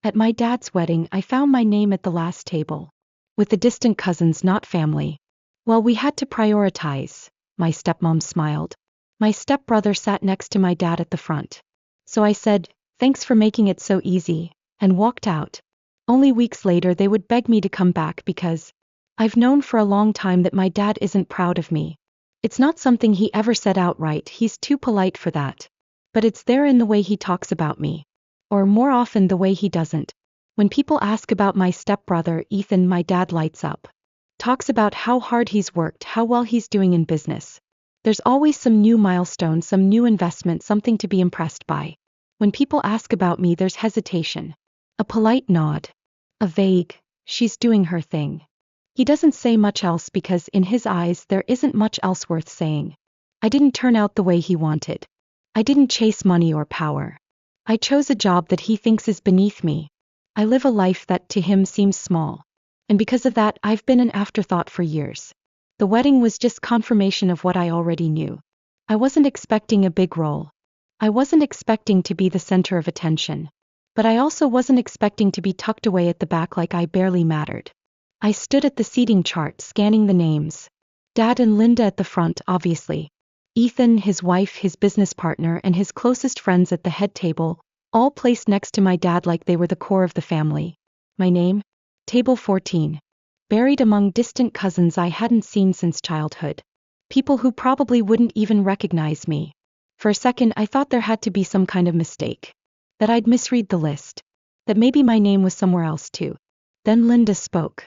At my dad's wedding, I found my name at the last table. With the distant cousins, not family. Well, we had to prioritize. My stepmom smiled. My stepbrother sat next to my dad at the front. So I said, "Thanks for making it so easy," and walked out. Only weeks later they would beg me to come back because I've known for a long time that my dad isn't proud of me. It's not something he ever said outright, he's too polite for that. But it's there in the way he talks about me. Or more often the way he doesn't. When people ask about my stepbrother Ethan, my dad lights up. Talks about how hard he's worked, how well he's doing in business. There's always some new milestone, some new investment, something to be impressed by. When people ask about me, there's hesitation. A polite nod. A vague, "she's doing her thing." He doesn't say much else because in his eyes there isn't much else worth saying. I didn't turn out the way he wanted. I didn't chase money or power. I chose a job that he thinks is beneath me. I live a life that to him seems small. And because of that, I've been an afterthought for years. The wedding was just confirmation of what I already knew. I wasn't expecting a big role. I wasn't expecting to be the center of attention. But I also wasn't expecting to be tucked away at the back like I barely mattered. I stood at the seating chart scanning the names. Dad and Linda at the front, obviously. Ethan, his wife, his business partner, and his closest friends at the head table, all placed next to my dad like they were the core of the family. My name? Table 14. Buried among distant cousins I hadn't seen since childhood. People who probably wouldn't even recognize me. For a second I thought there had to be some kind of mistake. That I'd misread the list. That maybe my name was somewhere else too. Then Linda spoke.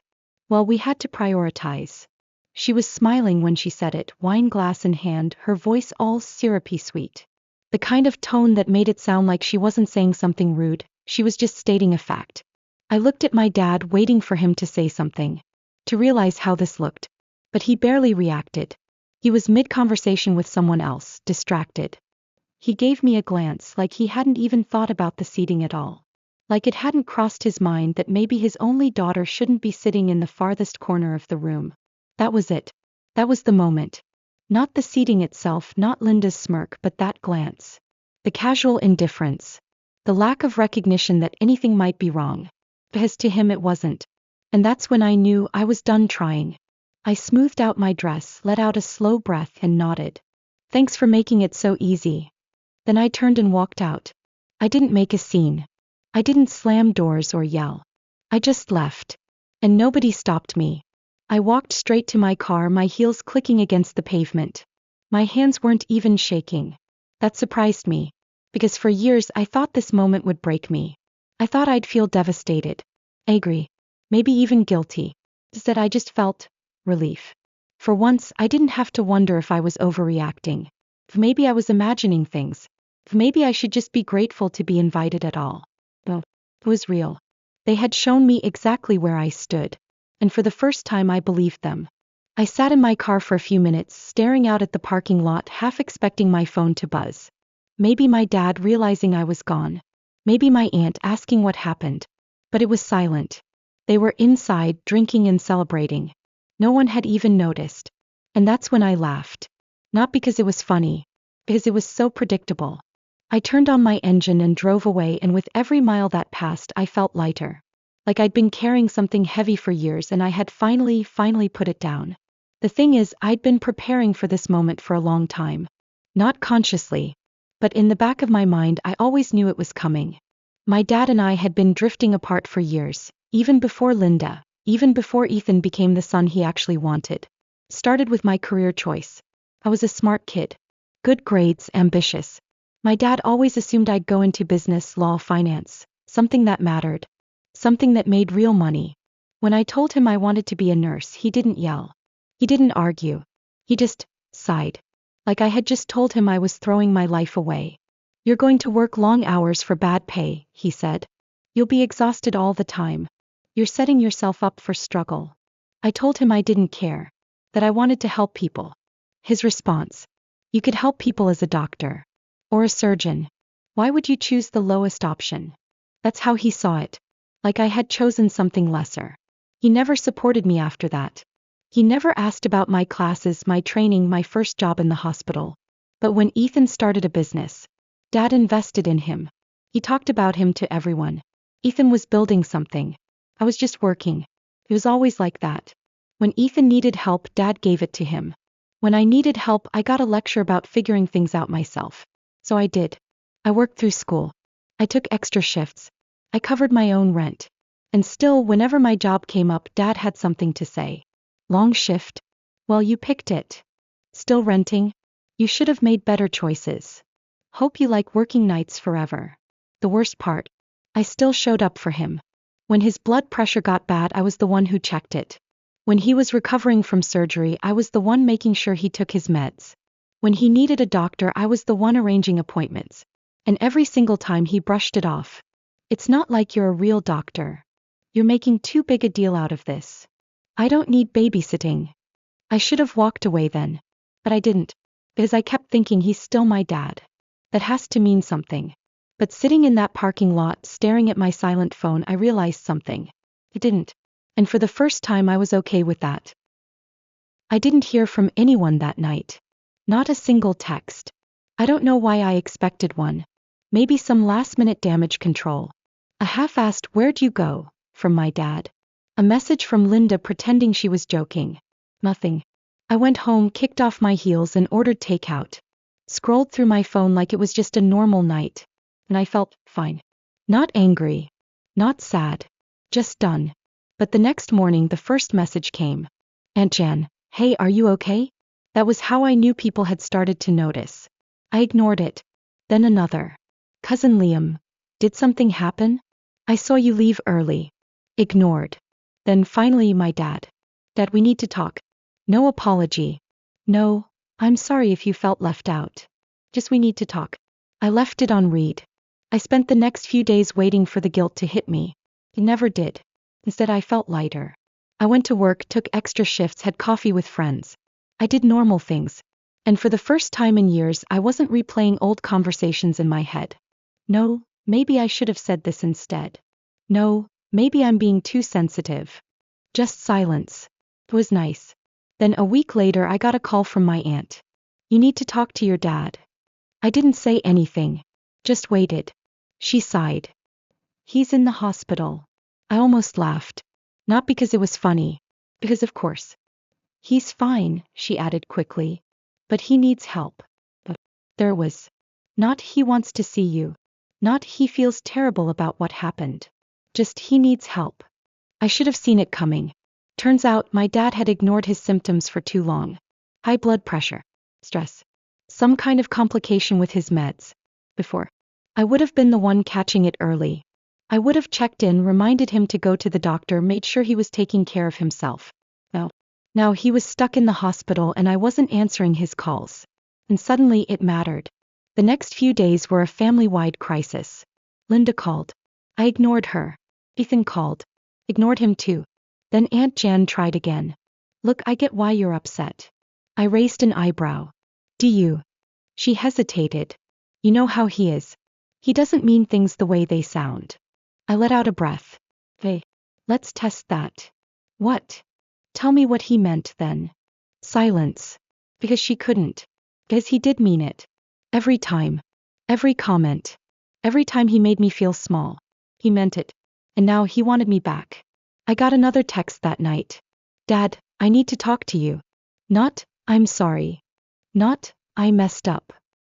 Well, we had to prioritize. She was smiling when she said it, wine glass in hand, her voice all syrupy sweet. The kind of tone that made it sound like she wasn't saying something rude, she was just stating a fact. I looked at my dad, waiting for him to say something. To realize how this looked. But he barely reacted. He was mid-conversation with someone else, distracted. He gave me a glance like he hadn't even thought about the seating at all. Like it hadn't crossed his mind that maybe his only daughter shouldn't be sitting in the farthest corner of the room. That was it. That was the moment. Not the seating itself, not Linda's smirk, but that glance. The casual indifference. The lack of recognition that anything might be wrong. Because to him it wasn't. And that's when I knew I was done trying. I smoothed out my dress, let out a slow breath, and nodded. "Thanks for making it so easy." Then I turned and walked out. I didn't make a scene. I didn't slam doors or yell. I just left. And nobody stopped me. I walked straight to my car, my heels clicking against the pavement. My hands weren't even shaking. That surprised me. Because for years I thought this moment would break me. I thought I'd feel devastated. Angry. Maybe even guilty. Instead I just felt relief. For once I didn't have to wonder if I was overreacting. If maybe I was imagining things. If maybe I should just be grateful to be invited at all. No, it was real. They had shown me exactly where I stood. And for the first time I believed them. I sat in my car for a few minutes, staring out at the parking lot, half expecting my phone to buzz. Maybe my dad realizing I was gone. Maybe my aunt asking what happened. But it was silent. They were inside, drinking and celebrating. No one had even noticed. And that's when I laughed. Not because it was funny. Because it was so predictable. I turned on my engine and drove away, and with every mile that passed I felt lighter. Like I'd been carrying something heavy for years and I had finally put it down. The thing is, I'd been preparing for this moment for a long time. Not consciously. But in the back of my mind I always knew it was coming. My dad and I had been drifting apart for years, even before Linda, even before Ethan became the son he actually wanted. Started with my career choice. I was a smart kid. Good grades, ambitious. My dad always assumed I'd go into business, law, finance, something that mattered. Something that made real money. When I told him I wanted to be a nurse, he didn't yell. He didn't argue. He just sighed. Like I had just told him I was throwing my life away. "You're going to work long hours for bad pay," he said. "You'll be exhausted all the time. You're setting yourself up for struggle." I told him I didn't care. That I wanted to help people. His response. "You could help people as a doctor. Or a surgeon. Why would you choose the lowest option?" That's how he saw it. Like I had chosen something lesser. He never supported me after that. He never asked about my classes, my training, my first job in the hospital. But when Ethan started a business, Dad invested in him. He talked about him to everyone. Ethan was building something. I was just working. It was always like that. When Ethan needed help, Dad gave it to him. When I needed help, I got a lecture about figuring things out myself. So I did. I worked through school. I took extra shifts. I covered my own rent. And still, whenever my job came up, Dad had something to say. Long shift? Well, you picked it. Still renting? You should have made better choices. Hope you like working nights forever. The worst part, I still showed up for him. When his blood pressure got bad, I was the one who checked it. When he was recovering from surgery, I was the one making sure he took his meds. When he needed a doctor, I was the one arranging appointments. And every single time he brushed it off. It's not like you're a real doctor. You're making too big a deal out of this. I don't need babysitting. I should have walked away then. But I didn't. Because I kept thinking he's still my dad. That has to mean something. But sitting in that parking lot, staring at my silent phone, I realized something. It didn't. And for the first time, I was okay with that. I didn't hear from anyone that night. Not a single text. I don't know why I expected one. Maybe some last-minute damage control. A half-assed "where'd you go?" from my dad. A message from Linda pretending she was joking. Nothing. I went home, kicked off my heels, and ordered takeout. Scrolled through my phone like it was just a normal night. And I felt fine. Not angry. Not sad. Just done. But the next morning, the first message came. Aunt Jan, hey, are you okay? That was how I knew people had started to notice. I ignored it. Then another. Cousin Liam. Did something happen? I saw you leave early. Ignored. Then finally my dad. Dad, we need to talk. No apology. No, I'm sorry if you felt left out. Just we need to talk. I left it on read. I spent the next few days waiting for the guilt to hit me. It never did. Instead, I felt lighter. I went to work, took extra shifts, had coffee with friends. I did normal things. And for the first time in years, I wasn't replaying old conversations in my head. No, maybe I should have said this instead. No, maybe I'm being too sensitive. Just silence. It was nice. Then a week later, I got a call from my aunt. You need to talk to your dad. I didn't say anything. Just waited. She sighed. He's in the hospital. I almost laughed. Not because it was funny. Because of course. He's fine, she added quickly. But he needs help. But there was. Not he wants to see you. Not he feels terrible about what happened. Just he needs help. I should have seen it coming. Turns out my dad had ignored his symptoms for too long. High blood pressure. Stress. Some kind of complication with his meds. Before. I would have been the one catching it early. I would have checked in, reminded him to go to the doctor, made sure he was taking care of himself. Now he was stuck in the hospital and I wasn't answering his calls. And suddenly it mattered. The next few days were a family-wide crisis. Linda called. I ignored her. Ethan called. Ignored him too. Then Aunt Jan tried again. Look, I get why you're upset. I raised an eyebrow. Do you? She hesitated. You know how he is. He doesn't mean things the way they sound. I let out a breath. Hey, let's test that. What? Tell me what he meant then. Silence. Because she couldn't. Because he did mean it. Every time. Every comment. Every time he made me feel small. He meant it. And now he wanted me back. I got another text that night. Dad, I need to talk to you. Not, I'm sorry. Not, I messed up.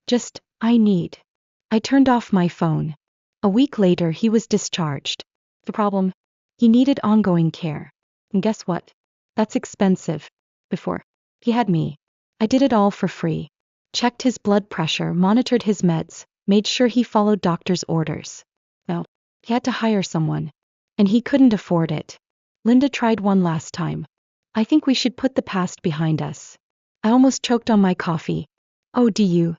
Just, I need. I turned off my phone. A week later, he was discharged. The problem? He needed ongoing care. And guess what? That's expensive. Before. He had me. I did it all for free. Checked his blood pressure, monitored his meds, made sure he followed doctor's orders. Well, he had to hire someone. And he couldn't afford it. Linda tried one last time. I think we should put the past behind us. I almost choked on my coffee. Oh, do you?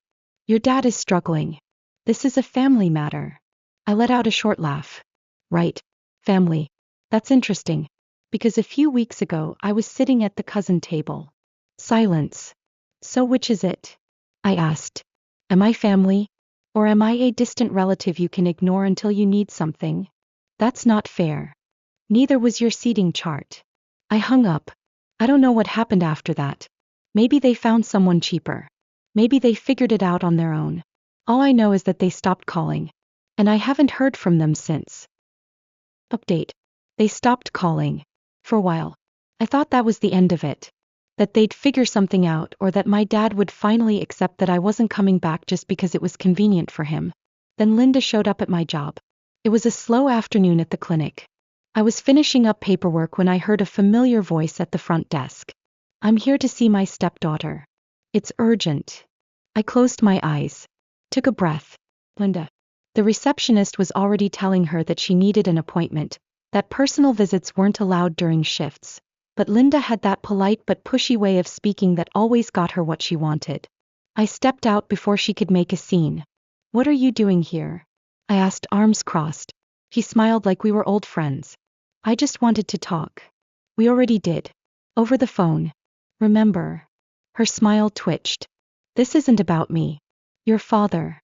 Your dad is struggling. This is a family matter. I let out a short laugh. Right. Family. That's interesting. Because a few weeks ago, I was sitting at the cousin table. Silence. So which is it? I asked. Am I family? Or am I a distant relative you can ignore until you need something? That's not fair. Neither was your seating chart. I hung up. I don't know what happened after that. Maybe they found someone cheaper. Maybe they figured it out on their own. All I know is that they stopped calling. And I haven't heard from them since. Update. They stopped calling. For a while. I thought that was the end of it. That they'd figure something out, or that my dad would finally accept that I wasn't coming back just because it was convenient for him. Then Linda showed up at my job. It was a slow afternoon at the clinic. I was finishing up paperwork when I heard a familiar voice at the front desk. I'm here to see my stepdaughter. It's urgent. I closed my eyes. Took a breath. Linda. The receptionist was already telling her that she needed an appointment, that personal visits weren't allowed during shifts. But Linda had that polite but pushy way of speaking that always got her what she wanted. I stepped out before she could make a scene. What are you doing here? I asked, arms crossed. She smiled like we were old friends. I just wanted to talk. We already did. Over the phone. Remember? Her smile twitched. This isn't about me. Your father.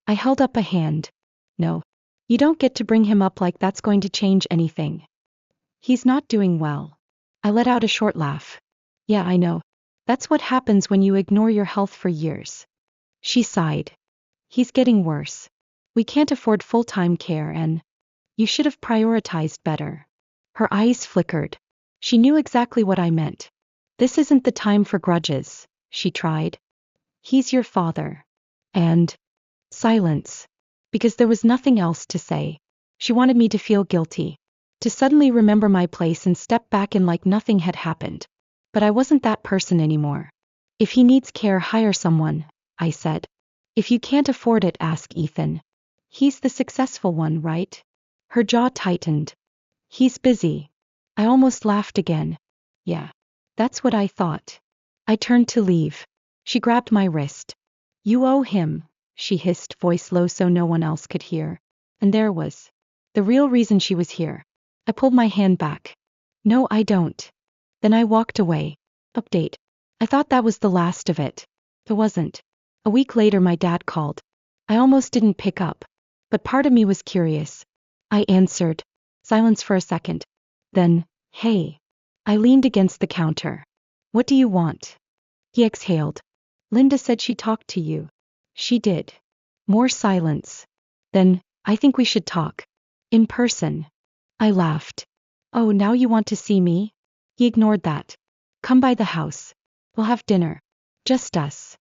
I held up a hand. No. You don't get to bring him up like that's going to change anything. He's not doing well. I let out a short laugh. Yeah, I know. That's what happens when you ignore your health for years. She sighed. He's getting worse. We can't afford full-time care and you should have prioritized better. Her eyes flickered. She knew exactly what I meant. This isn't the time for grudges, she tried. He's your father. And silence. Because there was nothing else to say. She wanted me to feel guilty. To suddenly remember my place and step back in like nothing had happened. But I wasn't that person anymore. If he needs care, hire someone, I said. If you can't afford it, ask Ethan. He's the successful one, right? Her jaw tightened. He's busy. I almost laughed again. Yeah. That's what I thought. I turned to leave. She grabbed my wrist. You owe him, she hissed, voice low so no one else could hear. And there was the real reason she was here. I pulled my hand back. No, I don't. Then I walked away. Update. I thought that was the last of it. It wasn't. A week later my dad called. I almost didn't pick up. But part of me was curious. I answered. Silence for a second. Then, hey. I leaned against the counter. What do you want? He exhaled. Linda said she talked to you. She did. More silence. Then, I think we should talk. In person. I laughed. Oh, now you want to see me? He ignored that. Come by the house. We'll have dinner. Just us.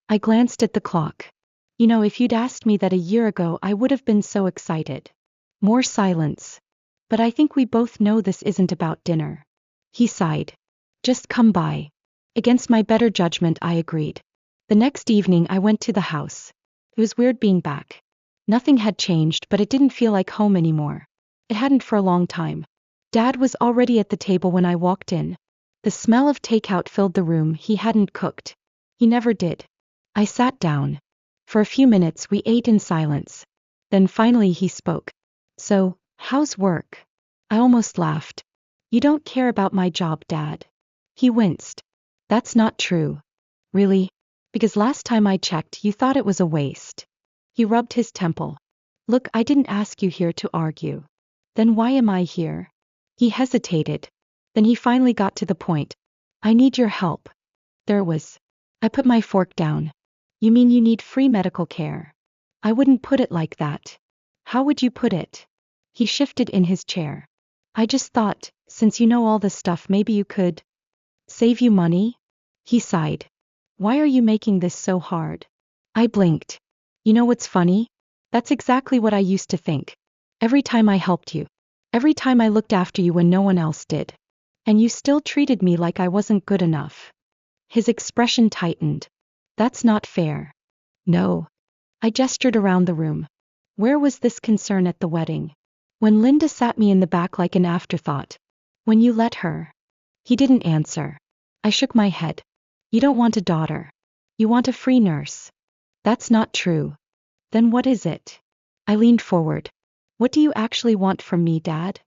I glanced at the clock. You know, if you'd asked me that a year ago, I would have been so excited. More silence. But I think we both know this isn't about dinner. He sighed. Just come by. Against my better judgment, I agreed. The next evening, I went to the house. It was weird being back. Nothing had changed, but it didn't feel like home anymore. It hadn't for a long time. Dad was already at the table when I walked in. The smell of takeout filled the room. He hadn't cooked. He never did. I sat down. For a few minutes we ate in silence. Then finally he spoke. So, how's work? I almost laughed. You don't care about my job, Dad. He winced. That's not true. Really? Because last time I checked, you thought it was a waste. He rubbed his temple. Look, I didn't ask you here to argue. Then why am I here? He hesitated. Then he finally got to the point. I need your help. There it was. I put my fork down. You mean you need free medical care? I wouldn't put it like that. How would you put it? He shifted in his chair. I just thought, since you know all this stuff, maybe you could save you money? He sighed. Why are you making this so hard? I blinked. You know what's funny? That's exactly what I used to think. Every time I helped you. Every time I looked after you when no one else did. And you still treated me like I wasn't good enough. His expression tightened. That's not fair. No. I gestured around the room. Where was this concern at the wedding? When Linda sat me in the back like an afterthought. When you let her. He didn't answer. I shook my head. You don't want a daughter. You want a free nurse. That's not true. Then what is it? I leaned forward. What do you actually want from me, Dad?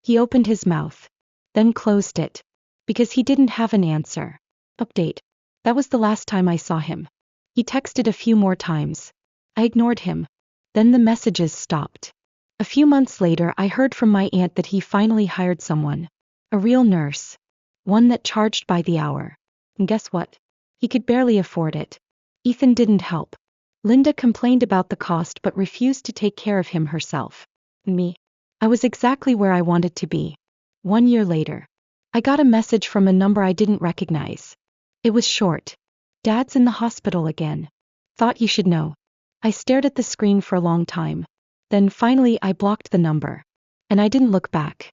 He opened his mouth. Then closed it. Because he didn't have an answer. Update. That was the last time I saw him. He texted a few more times. I ignored him. Then the messages stopped. A few months later, I heard from my aunt that he finally hired someone. A real nurse. One that charged by the hour. And guess what? He could barely afford it. Ethan didn't help. Linda complained about the cost but refused to take care of him herself. Me. I was exactly where I wanted to be. 1 year later, I got a message from a number I didn't recognize. It was short. Dad's in the hospital again. Thought you should know. I stared at the screen for a long time. Then finally I blocked the number. And I didn't look back.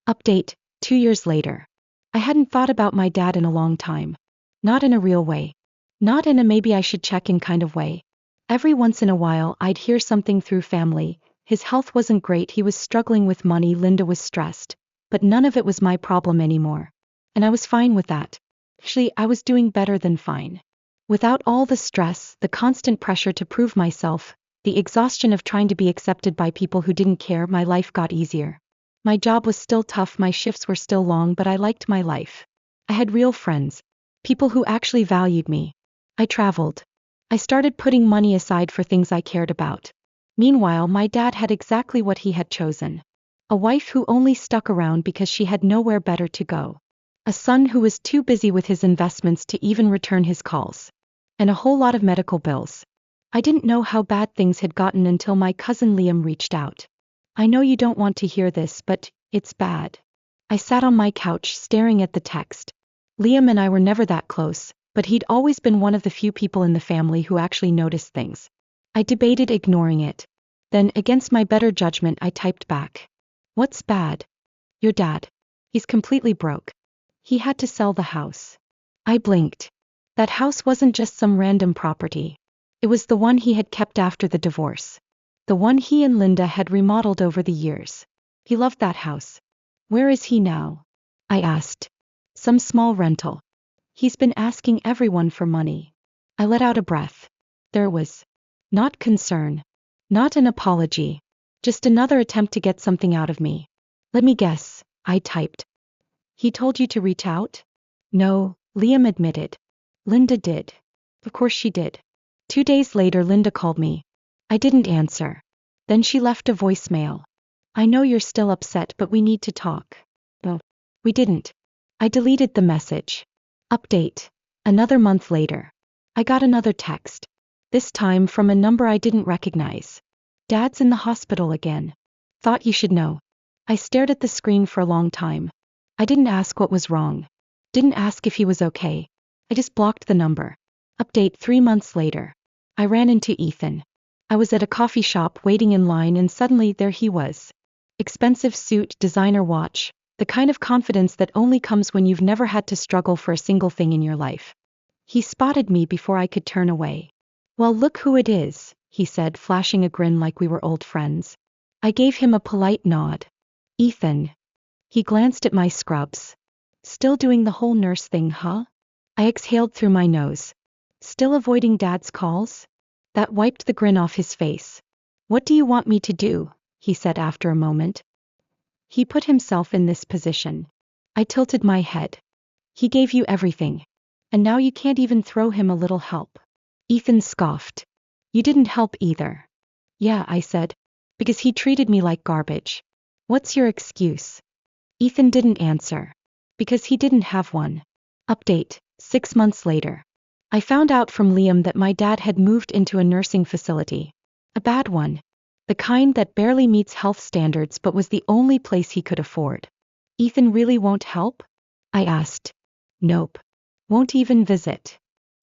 Update, 2 years later. I hadn't thought about my dad in a long time. Not in a real way. Not in a maybe I should check in kind of way. Every once in a while I'd hear something through family. His health wasn't great, he was struggling with money, Linda was stressed. But none of it was my problem anymore. And I was fine with that. Actually, I was doing better than fine. Without all the stress, the constant pressure to prove myself, the exhaustion of trying to be accepted by people who didn't care, my life got easier. My job was still tough, my shifts were still long, but I liked my life. I had real friends. People who actually valued me. I traveled. I started putting money aside for things I cared about. Meanwhile, my dad had exactly what he had chosen. A wife who only stuck around because she had nowhere better to go. A son who was too busy with his investments to even return his calls. And a whole lot of medical bills. I didn't know how bad things had gotten until my cousin Liam reached out. I know you don't want to hear this, but it's bad. I sat on my couch staring at the text. Liam and I were never that close, but he'd always been one of the few people in the family who actually noticed things. I debated ignoring it. Then, against my better judgment, I typed back. What's bad? Your dad. He's completely broke. He had to sell the house. I blinked. That house wasn't just some random property. It was the one he had kept after the divorce. The one he and Linda had remodeled over the years. He loved that house. Where is he now? I asked. Some small rental. He's been asking everyone for money. I let out a breath. There was not concern. Not an apology. Just another attempt to get something out of me. Let me guess, I typed. He told you to reach out? No, Liam admitted. Linda did. Of course she did. 2 days later Linda called me. I didn't answer. Then she left a voicemail. I know you're still upset, but we need to talk. Oh, we didn't. I deleted the message. Update. Another month later. I got another text. This time from a number I didn't recognize. Dad's in the hospital again. Thought you should know. I stared at the screen for a long time. I didn't ask what was wrong. Didn't ask if he was okay. I just blocked the number. Update 3 months later. I ran into Ethan. I was at a coffee shop waiting in line and suddenly there he was. Expensive suit, designer watch, the kind of confidence that only comes when you've never had to struggle for a single thing in your life. He spotted me before I could turn away. Well, look who it is, he said, flashing a grin like we were old friends. I gave him a polite nod. Ethan. He glanced at my scrubs. Still doing the whole nurse thing, huh? I exhaled through my nose. Still avoiding Dad's calls? That wiped the grin off his face. What do you want me to do? He said after a moment. He put himself in this position. I tilted my head. He gave you everything. And now you can't even throw him a little help. Ethan scoffed. You didn't help either. Yeah, I said. Because he treated me like garbage. What's your excuse? Ethan didn't answer. Because he didn't have one. Update, 6 months later. I found out from Liam that my dad had moved into a nursing facility. A bad one. The kind that barely meets health standards but was the only place he could afford. Ethan really won't help? I asked. Nope. Won't even visit.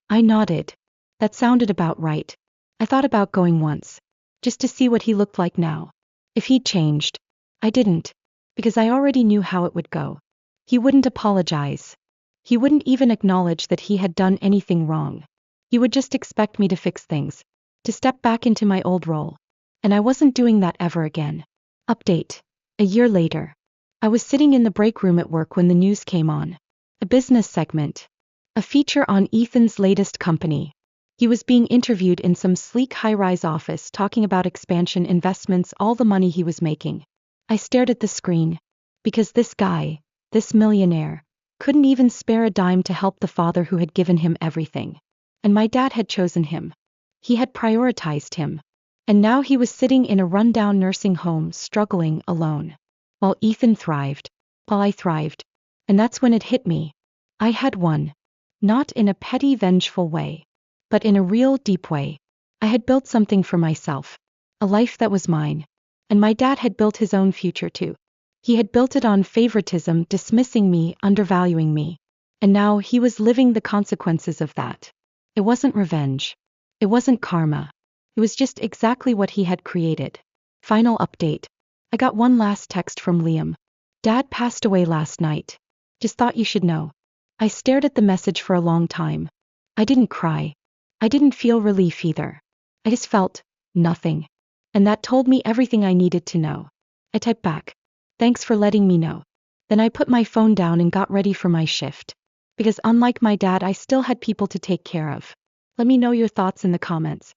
I nodded. That sounded about right. I thought about going once. Just to see what he looked like now. If he'd changed. I didn't. Because I already knew how it would go. He wouldn't apologize. He wouldn't even acknowledge that he had done anything wrong. He would just expect me to fix things. To step back into my old role. And I wasn't doing that ever again. Update. A year later. I was sitting in the break room at work when the news came on. A business segment. A feature on Ethan's latest company. He was being interviewed in some sleek high-rise office talking about expansion, investments, all the money he was making. I stared at the screen. Because this guy, this millionaire, couldn't even spare a dime to help the father who had given him everything. And my dad had chosen him. He had prioritized him. And now he was sitting in a rundown nursing home, struggling alone. While Ethan thrived. While I thrived. And that's when it hit me. I had won. Not in a petty, vengeful way. But in a real, deep way. I had built something for myself. A life that was mine. And my dad had built his own future too. He had built it on favoritism, dismissing me, undervaluing me. And now he was living the consequences of that. It wasn't revenge. It wasn't karma. It was just exactly what he had created. Final update. I got one last text from Liam. Dad passed away last night. Just thought you should know. I stared at the message for a long time. I didn't cry. I didn't feel relief either. I just felt nothing. And that told me everything I needed to know. I typed back, "Thanks for letting me know." Then I put my phone down and got ready for my shift. Because unlike my dad, I still had people to take care of. Let me know your thoughts in the comments.